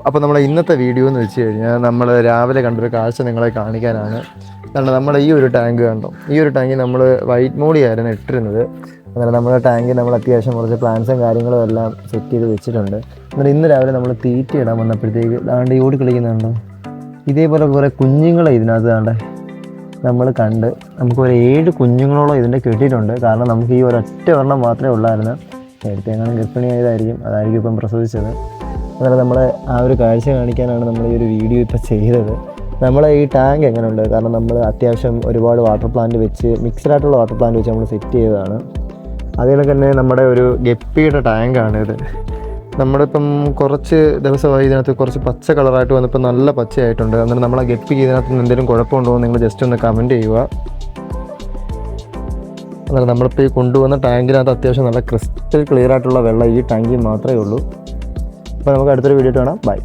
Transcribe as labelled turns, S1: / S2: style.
S1: അപ്പോൾ നമ്മുടെ ഇന്നത്തെ വീഡിയോ എന്ന് വെച്ച് കഴിഞ്ഞാൽ നമ്മൾ രാവിലെ കണ്ടൊരു കാഴ്ച നിങ്ങളെ കാണിക്കാനാണ്. കാരണം നമ്മുടെ ഈ ഒരു ടാങ്ക് കണ്ടോ, ഈ ഒരു ടാങ്കിൽ നമ്മൾ വൈറ്റ് മോളി ആയിരുന്നു ഇട്ടിരുന്നത്. അങ്ങനെ നമ്മുടെ ടാങ്കിൽ നമ്മൾ അത്യാവശ്യം കുറച്ച് പ്ലാന്റ്സും കാര്യങ്ങളും എല്ലാം സെറ്റ് ചെയ്ത് വെച്ചിട്ടുണ്ട്. എന്നിട്ട് ഇന്ന് രാവിലെ നമ്മൾ തീറ്റ ഇടാൻ വന്നപ്പോഴത്തേക്ക് ദാണ്ട് ഓടി കളിക്കുന്നുണ്ടോ, ഇതേപോലെ കുറേ കുഞ്ഞുങ്ങളെ ഇതിനകത്ത് ദാണ്ട് നമ്മൾ കണ്ട്. നമുക്കൊരു 7 കുഞ്ഞുങ്ങളോളം ഇതിൻ്റെ കിട്ടിയിട്ടുണ്ട്. കാരണം നമുക്ക് ഈ ഒരൊറ്റ ഒരെണ്ണം മാത്രമേ ഉള്ളായിരുന്നു. നേരത്തെ എങ്ങനെ ഗർഭിണിയായതായിരിക്കും, അതായിരിക്കും ഇപ്പം പ്രസവിച്ചത്. അങ്ങനെ നമ്മളെ ആ ഒരു കാഴ്ച കാണിക്കാനാണ് നമ്മൾ ഈ ഒരു വീഡിയോ ഇപ്പോൾ ചെയ്തത്. നമ്മളെ ഈ ടാങ്ക് എങ്ങനെയുണ്ട്, കാരണം നമ്മൾ അത്യാവശ്യം ഒരുപാട് വാട്ടർ പ്ലാന്റ് വെച്ച് മിക്സഡായിട്ടുള്ള വാട്ടർ പ്ലാന്റ് വെച്ച് നമ്മൾ സെറ്റ് ചെയ്തതാണ്. അതുപോലെ തന്നെ നമ്മുടെ ഒരു ഗപ്പിയുടെ ടാങ്കാണിത്. നമ്മളിപ്പം കുറച്ച് ദിവസമായി ഇതിനകത്ത് കുറച്ച് പച്ച കളറായിട്ട് വന്നപ്പോൾ നല്ല പച്ചയായിട്ടുണ്ട്. അന്നേരം നമ്മളെ ഗപ്പിക്ക് ഇതിനകത്ത് എന്തെങ്കിലും കുഴപ്പമുണ്ടോ എന്ന് നിങ്ങൾ ജസ്റ്റ് ഒന്ന് കമൻറ്റ് ചെയ്യുക. അന്നേരം നമ്മളിപ്പോൾ ഈ കൊണ്ടുവന്ന ടാങ്കിനകത്ത് അത്യാവശ്യം നല്ല ക്രിസ്റ്റൽ ക്ലിയർ ആയിട്ടുള്ള വെള്ളം ഈ ടാങ്കിൽ മാത്രമേ ഉള്ളൂ. അപ്പോൾ നമുക്ക് അടുത്തൊരു വീഡിയോ കാണാം. ബൈ.